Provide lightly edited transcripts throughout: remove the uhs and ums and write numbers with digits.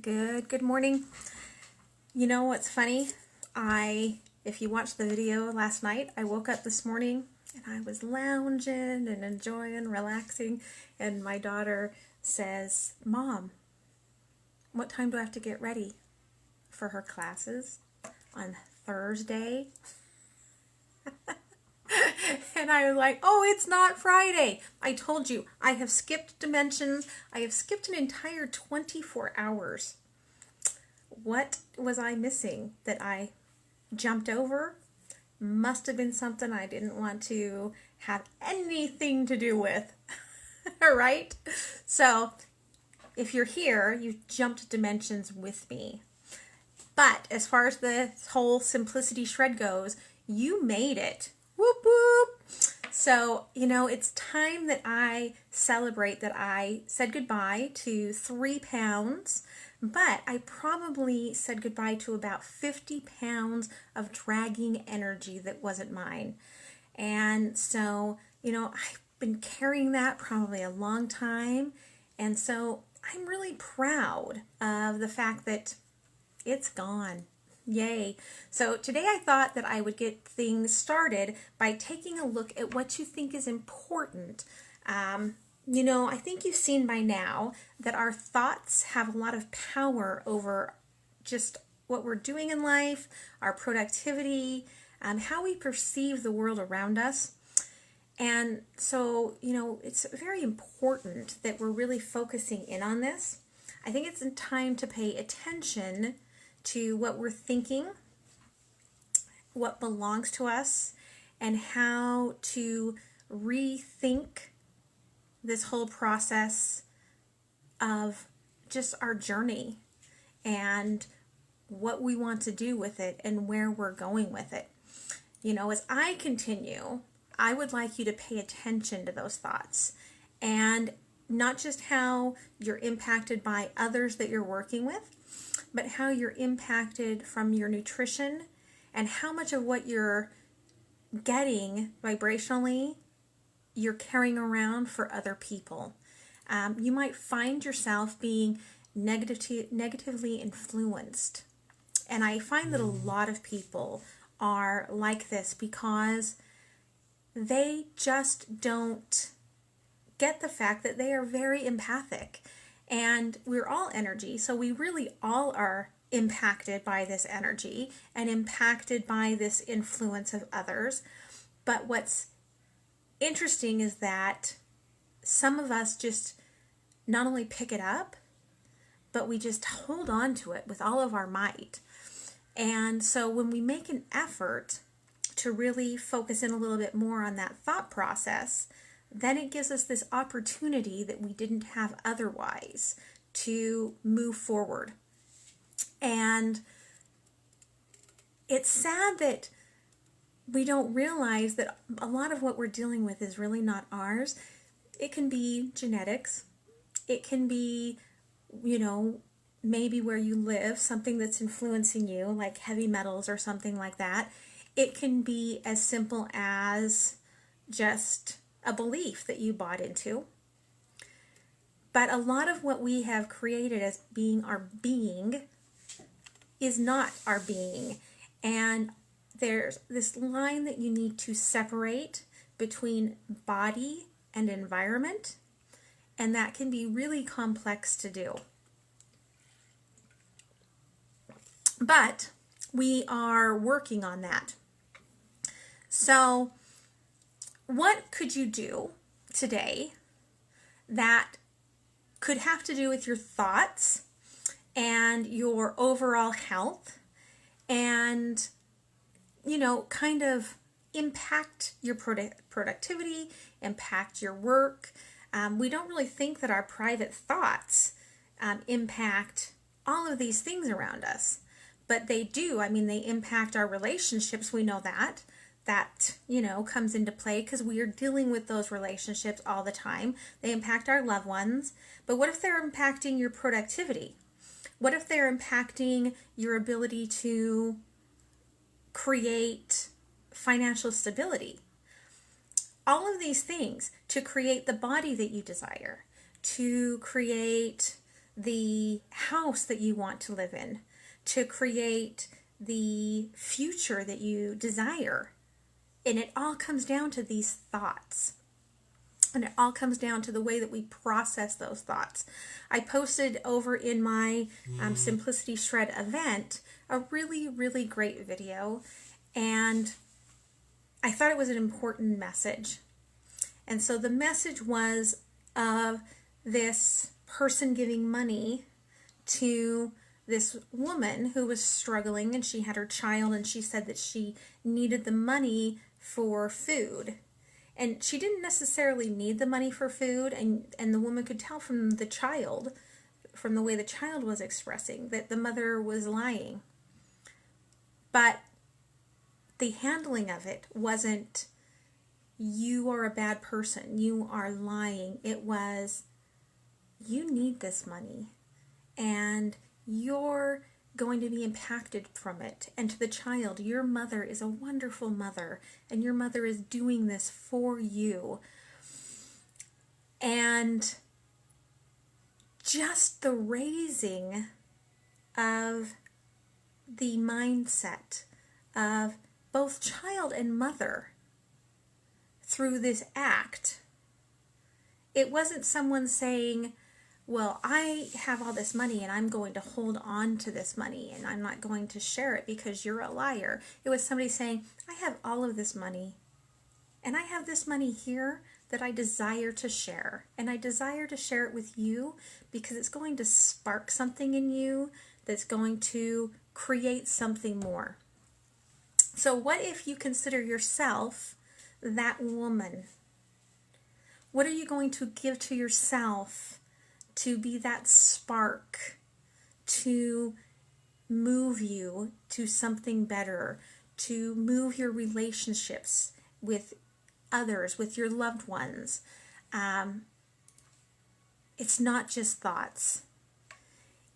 Good morning. You know what's funny? If you watched the video last night, I woke up this morning and I was lounging and enjoying, relaxing, and my daughter says, "Mom, what time do I have to get ready for her classes on Thursday?" And I was like, "Oh, it's not Friday. I told you, I have skipped dimensions. I have skipped an entire 24 hours. What was I missing that I jumped over? Must have been something I didn't want to have anything to do with." All right? So, if you're here, you jumped dimensions with me. But as far as the whole simplicity shred goes, you made it. Whoop whoop. So, it's time that I celebrate that I said goodbye to 3 pounds, but I probably said goodbye to about 50 pounds of dragging energy that wasn't mine. And so, I've been carrying that probably a long time. And so I'm really proud of the fact that it's gone. Yay. So today I thought that I would get things started by taking a look at what you think is important. I think you've seen by now that our thoughts have a lot of power over just what we're doing in life, our productivity, how we perceive the world around us. And so, it's very important that we're really focusing in on this. I think it's time to pay attention to what we're thinking, what belongs to us, and how to rethink this whole process of just our journey and what we want to do with it and where we're going with it. As I continue, I would like you to pay attention to those thoughts and not just how you're impacted by others that you're working with, but how you're impacted from your nutrition and how much of what you're getting vibrationally you're carrying around for other people. You might find yourself being negatively influenced. And I find that a lot of people are like this because they just don't get the fact that they are very empathic. And we're all energy, so we really all are impacted by this energy and impacted by this influence of others. But what's interesting is that some of us just not only pick it up, but we just hold on to it with all of our might. And so when we make an effort to really focus in a little bit more on that thought process, then it gives us this opportunity that we didn't have otherwise to move forward. And it's sad that we don't realize that a lot of what we're dealing with is really not ours. It can be genetics. It can be, maybe where you live, something that's influencing you, like heavy metals or something like that. It can be as simple as just a belief that you bought into. But a lot of what we have created as being our being is not our being. And there's this line that you need to separate between body and environment, and that can be really complex to do. But we are working on that. So what could you do today that could have to do with your thoughts and your overall health and, kind of impact your productivity, impact your work? We don't really think that our private thoughts impact all of these things around us, but they do. They impact our relationships. We know that. That comes into play because we are dealing with those relationships all the time. They impact our loved ones. But what if they're impacting your productivity? What if they're impacting your ability to create financial stability? All of these things to create the body that you desire, to create the house that you want to live in, to create the future that you desire. And it all comes down to these thoughts. And it all comes down to the way that we process those thoughts. I posted over in my Simplicity Shred event a really, really great video. And I thought it was an important message. And so the message was of this person giving money to this woman who was struggling, and she had her child, and she said that she needed the money for food. And she didn't necessarily need the money for food, and the woman could tell from the child, from the way the child was expressing, that the mother was lying. But the handling of it wasn't, you are a bad person, you are lying. It was, you need this money, and you're going to be impacted from it. And to the child, your mother is a wonderful mother, and your mother is doing this for you. And just the raising of the mindset of both child and mother through this act. It wasn't someone saying, well, I have all this money and I'm going to hold on to this money and I'm not going to share it because you're a liar. It was somebody saying, I have all of this money and I have this money here that I desire to share. And I desire to share it with you because it's going to spark something in you that's going to create something more. So what if you consider yourself that woman? What are you going to give to yourself to be that spark to move you to something better, to move your relationships with others, with your loved ones? It's not just thoughts.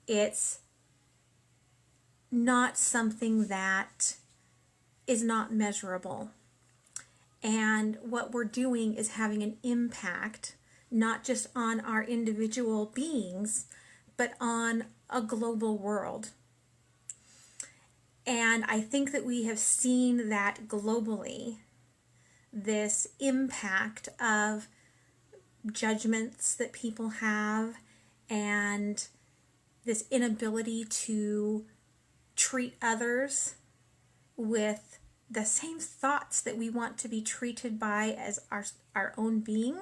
It's not something that is not measurable. And what we're doing is having an impact, not just on our individual beings, but on a global world. And I think that we have seen that globally, this impact of judgments that people have and this inability to treat others with the same thoughts that we want to be treated by as our own being.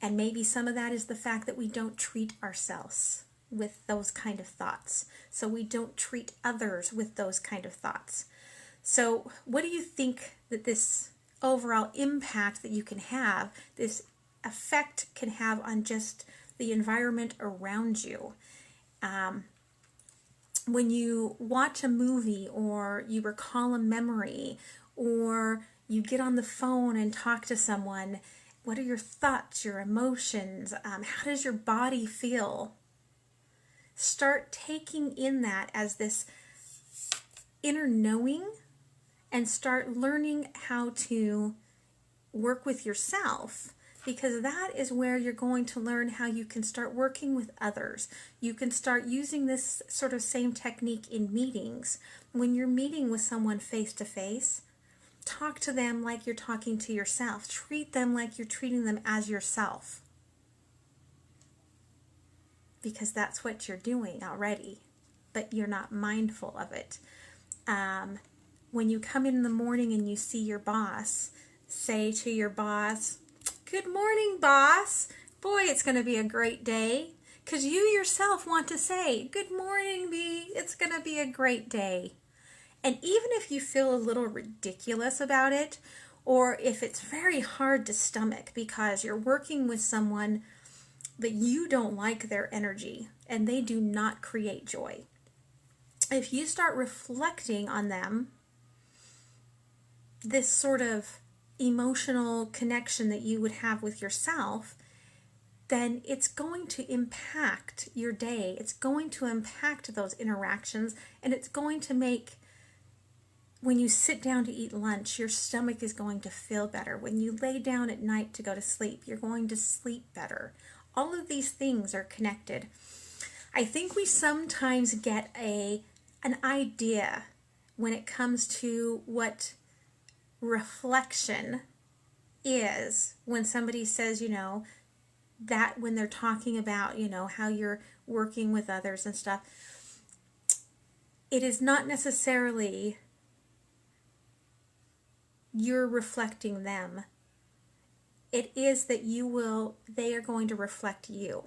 And maybe some of that is the fact that we don't treat ourselves with those kind of thoughts. So we don't treat others with those kind of thoughts. So what do you think that this overall impact that you can have, this effect can have on just the environment around you? When you watch a movie, or you recall a memory, or you get on the phone and talk to someone, what are your thoughts, your emotions? How does your body feel? Start taking in that as this inner knowing, and start learning how to work with yourself, because that is where you're going to learn how you can start working with others. You can start using this sort of same technique in meetings. When you're meeting with someone face to face, talk to them like you're talking to yourself. Treat them like you're treating them as yourself. Because that's what you're doing already, but you're not mindful of it. When you come in the morning and you see your boss, say to your boss, "Good morning, boss. Boy, it's going to be a great day." Because you yourself want to say, "Good morning, B. It's going to be a great day." And even if you feel a little ridiculous about it, or if it's very hard to stomach because you're working with someone but you don't like their energy and they do not create joy, if you start reflecting on them, this sort of emotional connection that you would have with yourself, then it's going to impact your day. It's going to impact those interactions, and it's going to make, when you sit down to eat lunch, your stomach is going to feel better. When you lay down at night to go to sleep, you're going to sleep better. All of these things are connected. I think we sometimes get an idea when it comes to what reflection is when somebody says, that when they're talking about, how you're working with others and stuff. It is not necessarily you're reflecting them. It is that they are going to reflect you.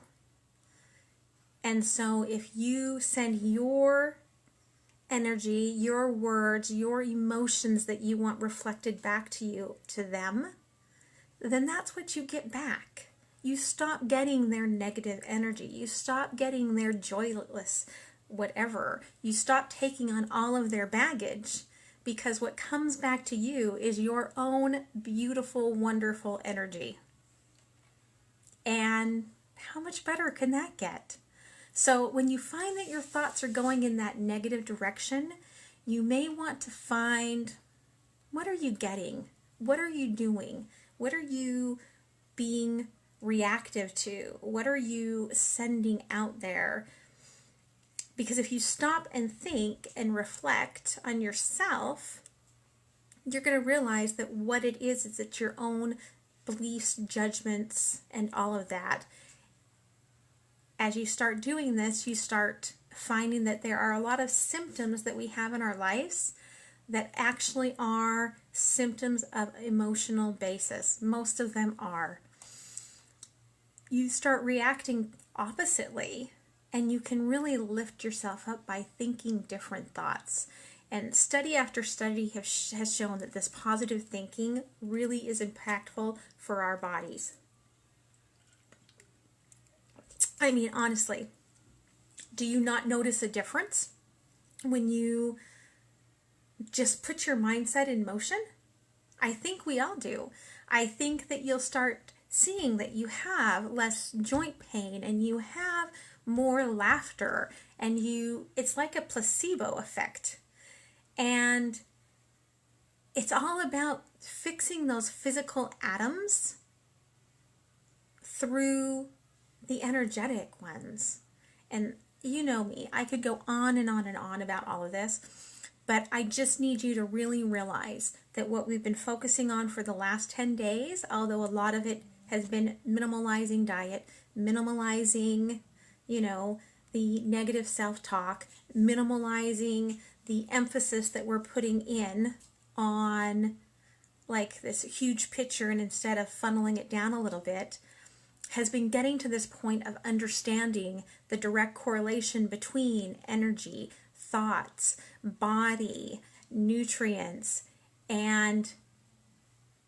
And so if you send your energy, your words, your emotions that you want reflected back to you, to them, then that's what you get back. You stop getting their negative energy. You stop getting their joyless whatever. You stop taking on all of their baggage, because what comes back to you is your own beautiful, wonderful energy. And how much better can that get? So when you find that your thoughts are going in that negative direction, you may want to find, what are you getting? What are you doing? What are you being reactive to? What are you sending out there? Because if you stop and think and reflect on yourself, you're going to realize that what it is it's your own beliefs, judgments, and all of that. As you start doing this, you start finding that there are a lot of symptoms that we have in our lives that actually are symptoms of emotional basis. Most of them are. You start reacting oppositely, and you can really lift yourself up by thinking different thoughts. And study after study has shown that this positive thinking really is impactful for our bodies. I mean, honestly, do you not notice a difference when you just put your mindset in motion? I think we all do. I think that you'll start seeing that you have less joint pain and you have more laughter, and it's like a placebo effect. And it's all about fixing those physical atoms through the energetic ones. And you know me, I could go on and on and on about all of this, but I just need you to really realize that what we've been focusing on for the last 10 days, although a lot of it has been minimalizing diet, minimalizing, the negative self-talk, minimalizing the emphasis that we're putting in on like this huge picture, and instead of funneling it down a little bit, has been getting to this point of understanding the direct correlation between energy, thoughts, body, nutrients, and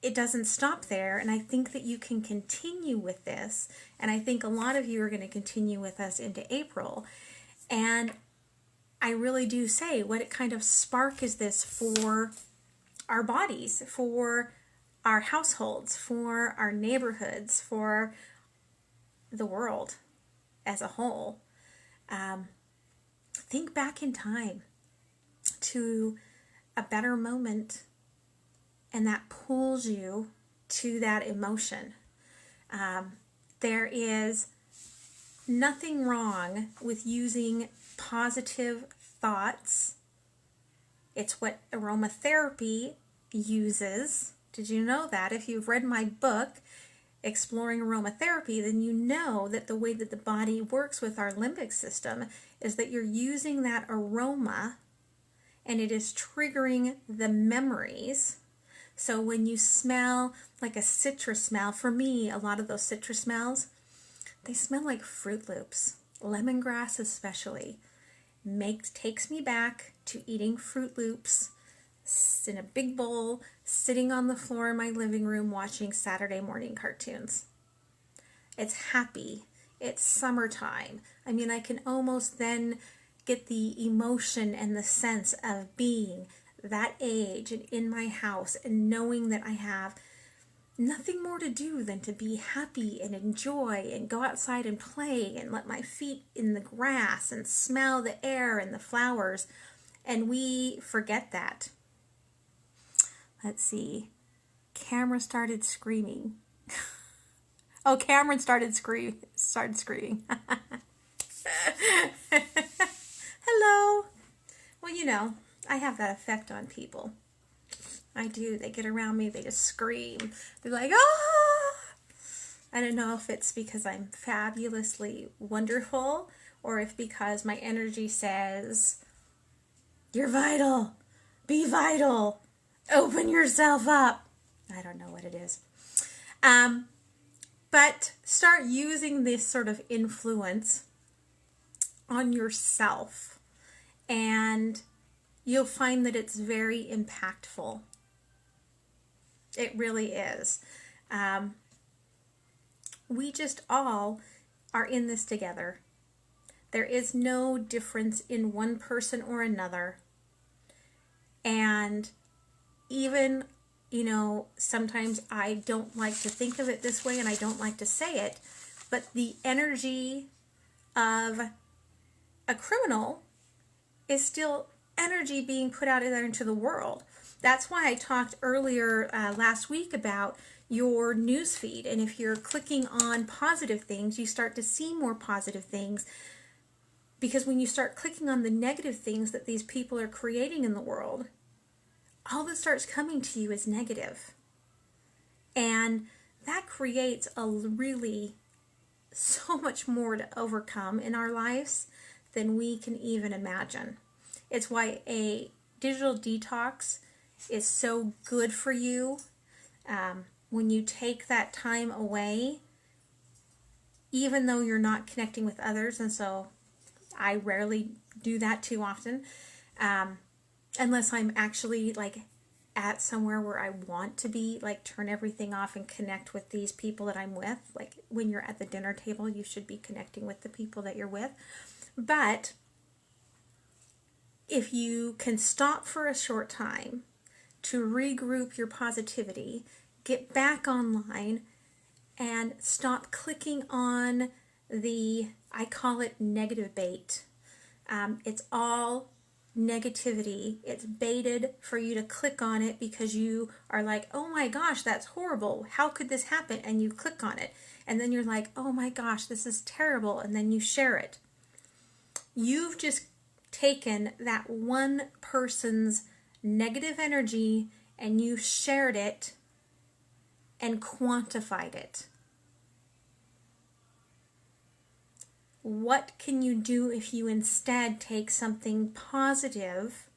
it doesn't stop there. And I think that you can continue with this, and I think a lot of you are going to continue with us into April. And I really do say, what kind of spark is this for our bodies, for our households, for our neighborhoods, for the world as a whole? Think back in time to a better moment, and that pulls you to that emotion. There is nothing wrong with using positive thoughts. It's what aromatherapy uses. Did you know that? If you've read my book, Exploring Aromatherapy, then you know that the way that the body works with our limbic system is that you're using that aroma, and it is triggering the memories. So when you smell like a citrus smell, for me, a lot of those citrus smells, they smell like Fruit Loops. Lemongrass especially takes me back to eating Fruit Loops in a big bowl, sitting on the floor in my living room watching Saturday morning cartoons. It's happy. It's summertime. I mean, I can almost then get the emotion and the sense of being that age and in my house and knowing that I have nothing more to do than to be happy and enjoy and go outside and play and let my feet in the grass and smell the air and the flowers. And we forget that. Let's see. Camera started screaming. Oh, Cameron started screaming. Hello. Well, you know, I have that effect on people. I do. They get around me, they just scream. They're like, ah! I don't know if it's because I'm fabulously wonderful or if because my energy says, you're vital. Be vital. Open yourself up. I don't know what it is. But start using this sort of influence on yourself, and you'll find that it's very impactful. It really is. We just all are in this together. There is no difference in one person or another. And even, you know, sometimes I don't like to think of it this way and I don't like to say it, but the energy of a criminal is still energy being put out there into the world. That's why I talked earlier last week about your news feed. And if you're clicking on positive things, you start to see more positive things. Because when you start clicking on the negative things that these people are creating in the world, all that starts coming to you is negative. And that creates a really so much more to overcome in our lives than we can even imagine. It's why a digital detox is so good for you. When you take that time away, even though you're not connecting with others, and so I rarely do that too often, unless I'm actually like at somewhere where I want to be, like turn everything off and connect with these people that I'm with. Like when you're at the dinner table, you should be connecting with the people that you're with. But if you can stop for a short time to regroup your positivity, get back online, and stop clicking on the, I call it negative bait. It's all negativity. It's baited for you to click on it because you are like, oh my gosh, that's horrible. How could this happen? And you click on it. And then you're like, oh my gosh, this is terrible. And then you share it. You've just taken that one person's negative energy and you shared it and quantified it. What can you do if you instead take something positive,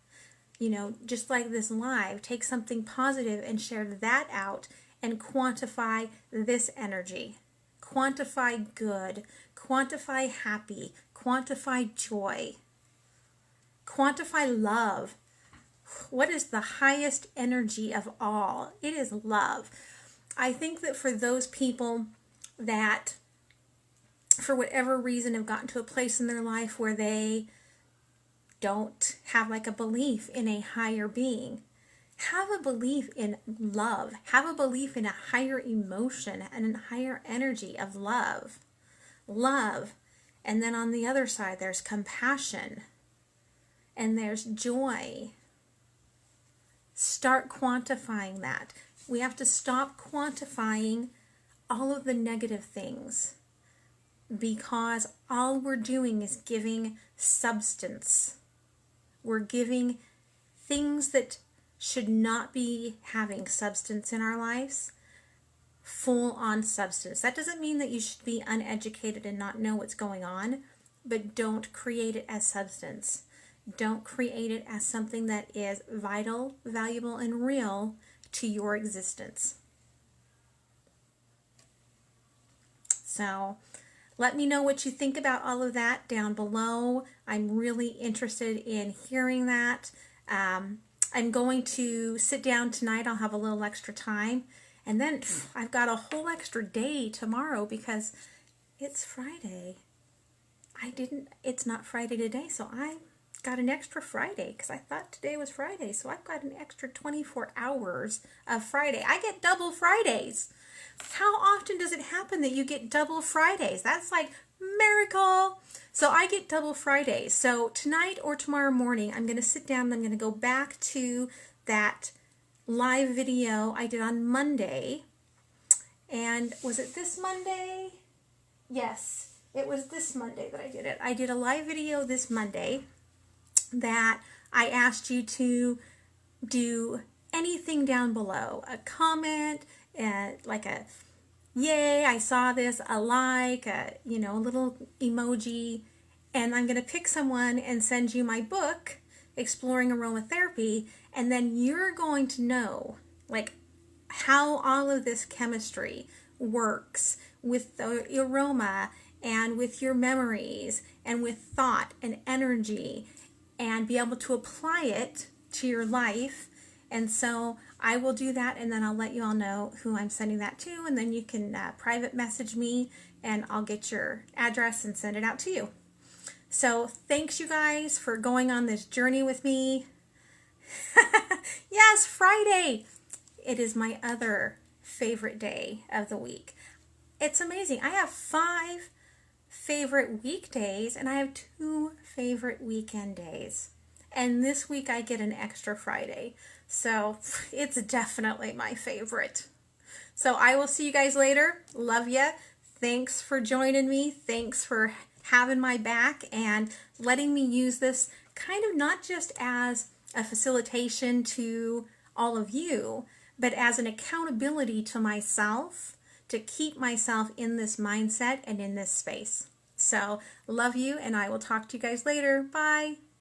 you know, just like this live, take something positive and share that out and quantify this energy. Quantify good, quantify happy, quantify joy, quantify love. What is the highest energy of all? It is love. I think that for those people that, for whatever reason, have gotten to a place in their life where they don't have like a belief in a higher being, have a belief in love. Have a belief in a higher emotion and a higher energy of love. Love. And then on the other side, there's compassion. And there's joy. Start quantifying that. We have to stop quantifying all of the negative things, because all we're doing is giving substance. We're giving things that should not be having substance in our lives, full on substance. That doesn't mean that you should be uneducated and not know what's going on, but don't create it as substance. Don't create it as something that is vital, valuable, and real to your existence. So let me know what you think about all of that down below. I'm really interested in hearing that. I'm going to sit down tonight. I'll have a little extra time. And then I've got a whole extra day tomorrow because it's Friday. It's not Friday today, so I got an extra Friday because I thought today was Friday. So I've got an extra 24 hours of Friday. I get double Fridays. How often does it happen that you get double Fridays? That's like miracle. So I get double Fridays. So tonight or tomorrow morning, I'm going to sit down and I'm going to go back to that live video I did on Monday. And was it this Monday? Yes, it was this Monday that I did it. I did a live video this Monday that I asked you to do anything down below. A comment, like a yay, I saw this, a like, a little emoji. And I'm going to pick someone and send you my book, Exploring Aromatherapy, and then you're going to know like how all of this chemistry works with the aroma and with your memories and with thought and energy, and be able to apply it to your life. And so I will do that, and then I'll let you all know who I'm sending that to, and then you can private message me and I'll get your address and send it out to you. So thanks you guys for going on this journey with me. Yes, Friday. It is my other favorite day of the week. It's amazing. I have 5 favorite weekdays and I have 2 favorite weekend days. And this week I get an extra Friday. So it's definitely my favorite. So I will see you guys later. Love ya. Thanks for joining me. Thanks for having my back and letting me use this kind of not just as a facilitation to all of you, but as an accountability to myself to keep myself in this mindset and in this space. So love you, and I will talk to you guys later. Bye.